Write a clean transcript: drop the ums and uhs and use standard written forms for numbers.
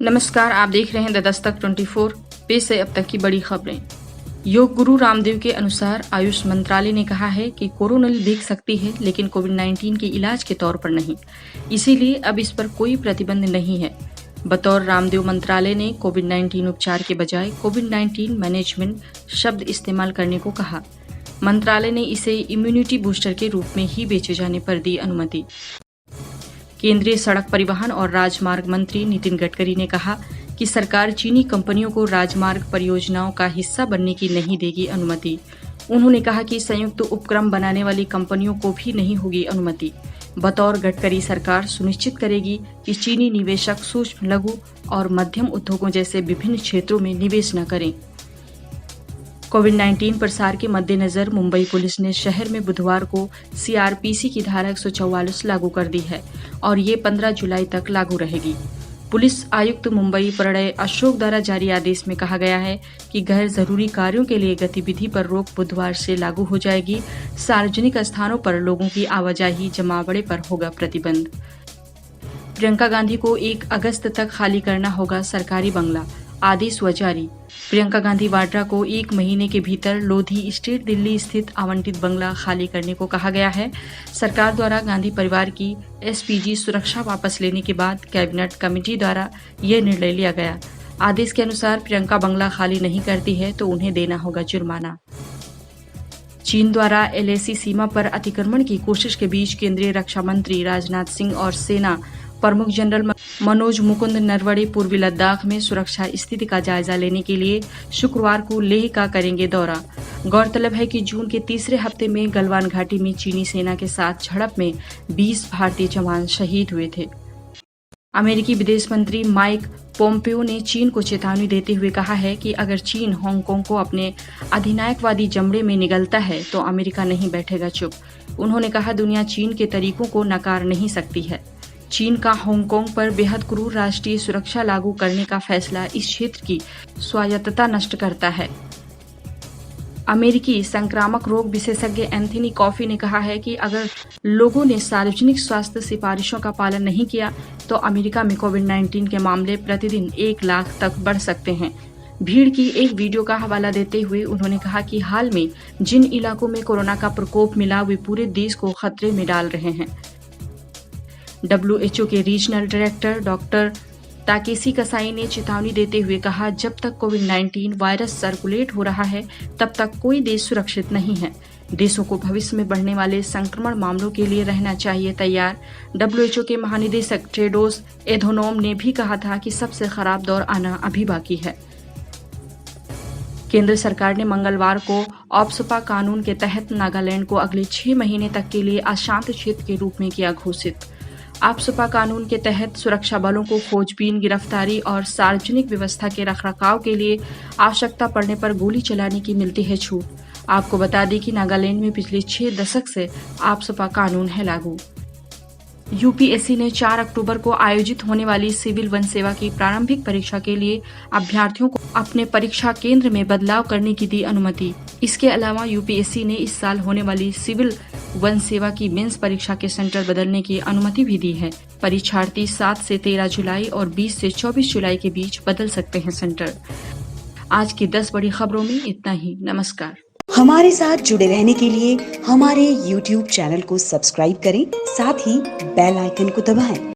नमस्कार, आप देख रहे हैं द दस्तक 24। पेश है अब तक की बड़ी खबरें। योग गुरु रामदेव के अनुसार आयुष मंत्रालय ने कहा है कि कोरोनिल भीग सकती है, लेकिन कोविड-19 के इलाज के तौर पर नहीं। इसीलिए अब इस पर कोई प्रतिबंध नहीं है। बतौर रामदेव मंत्रालय ने कोविड-19 उपचार के बजाय कोविड-19 मैनेजमेंट शब्द इस्तेमाल करने को कहा। मंत्रालय ने इसे इम्यूनिटी बूस्टर के रूप में ही बेचे जाने पर दी अनुमति। केंद्रीय सड़क परिवहन और राजमार्ग मंत्री नितिन गडकरी ने कहा कि सरकार चीनी कंपनियों को राजमार्ग परियोजनाओं का हिस्सा बनने की नहीं देगी अनुमति। उन्होंने कहा कि संयुक्त उपक्रम बनाने वाली कंपनियों को भी नहीं होगी अनुमति। बतौर गडकरी, सरकार सुनिश्चित करेगी कि चीनी निवेशक सूक्ष्म, लघु और मध्यम उद्योगों जैसे विभिन्न क्षेत्रों में निवेश न करें। कोविड-19 प्रसार के मद्देनजर मुंबई पुलिस ने शहर में बुधवार को सीआरपीसी की धारा 144 लागू कर दी है और ये 15 जुलाई तक लागू रहेगी। पुलिस आयुक्त मुंबई प्रणय अशोक द्वारा जारी आदेश में कहा गया है कि गैर जरूरी कार्यों के लिए गतिविधि पर रोक बुधवार से लागू हो जाएगी। सार्वजनिक स्थानों पर लोगों की आवाजाही, जमावड़े पर होगा प्रतिबंध। प्रियंका गांधी को 1 अगस्त तक खाली करना होगा सरकारी बंगला, आदेश हुआ जारी। प्रियंका गांधी वाड्रा को 1 महीने के भीतर लोधी स्टेट दिल्ली स्थित आवंटित बंगला खाली करने को कहा गया है। सरकार द्वारा गांधी परिवार की एसपीजी सुरक्षा वापस लेने के बाद कैबिनेट कमेटी द्वारा यह निर्णय लिया गया। आदेश के अनुसार प्रियंका बंगला खाली नहीं करती है तो उन्हें देना होगा जुर्माना। चीन द्वारा एलएसी सीमा पर अतिक्रमण की कोशिश के बीच केंद्रीय रक्षा मंत्री राजनाथ सिंह और सेना प्रमुख जनरल मनोज मुकुंद नरवणे पूर्वी लद्दाख में सुरक्षा स्थिति का जायजा लेने के लिए शुक्रवार को लेह का करेंगे दौरा। गौरतलब है कि जून के तीसरे हफ्ते में गलवान घाटी में चीनी सेना के साथ झड़प में 20 भारतीय जवान शहीद हुए थे। अमेरिकी विदेश मंत्री माइक पोम्पियो ने चीन को चेतावनी देते हुए कहा है कि अगर चीन हांगकांग को अपने अधिनायकवादी जमड़े में निगलता है तो अमेरिका नहीं बैठेगा चुप। उन्होंने कहा, दुनिया चीन के तरीकों को नकार नहीं सकती है। चीन का हांगकांग पर बेहद क्रूर राष्ट्रीय सुरक्षा लागू करने का फैसला इस क्षेत्र की स्वायत्तता नष्ट करता है। अमेरिकी संक्रामक रोग विशेषज्ञ एंथनी कॉफी ने कहा है कि अगर लोगों ने सार्वजनिक स्वास्थ्य सिफारिशों का पालन नहीं किया तो अमेरिका में कोविड-19 के मामले प्रतिदिन 1 लाख तक बढ़ सकते हैं। भीड़ की एक वीडियो का हवाला देते हुए उन्होंने कहा कि हाल में जिन इलाकों में कोरोना का प्रकोप मिला वे पूरे देश को खतरे में डाल रहे हैं। WHO के रीजनल डायरेक्टर डॉक्टर ताकेसी कसाई ने चेतावनी देते हुए कहा, जब तक कोविड-19 वायरस सर्कुलेट हो रहा है तब तक कोई देश सुरक्षित नहीं है। देशों को भविष्य में बढ़ने वाले संक्रमण मामलों के लिए रहना चाहिए तैयार। WHO के महानिदेशक टेड्रोस एधनोम ने भी कहा था कि सबसे खराब दौर आना अभी बाकी है। केंद्र सरकार ने मंगलवार को ऑप्सपा कानून के तहत नागालैंड को अगले 6 महीने तक के लिए अशांत क्षेत्र के रूप में किया घोषित। ऑप्सपा कानून के तहत सुरक्षा बलों को खोजबीन, गिरफ्तारी और सार्वजनिक व्यवस्था के रखरखाव के लिए आवश्यकता पड़ने पर गोली चलाने की मिलती है छूट। आपको बता दें कि नागालैंड में पिछले 6 दशक से ऑप्सपा कानून है लागू। यूपीएससी ने 4 अक्टूबर को आयोजित होने वाली सिविल वन सेवा की प्रारंभिक परीक्षा के लिए अभ्यर्थियों को अपने परीक्षा केंद्र में बदलाव करने की दी अनुमति। इसके अलावा यूपीएससी ने इस साल होने वाली सिविल वन सेवा की मेंस परीक्षा के सेंटर बदलने की अनुमति भी दी है। परीक्षार्थी 7 से 13 जुलाई और 20 से 24 जुलाई के बीच बदल सकते हैं सेंटर। आज की 10 बड़ी खबरों में इतना ही। नमस्कार। हमारे साथ जुड़े रहने के लिए हमारे YouTube चैनल को सब्सक्राइब करें, साथ ही बेल आइकन को दबाएं।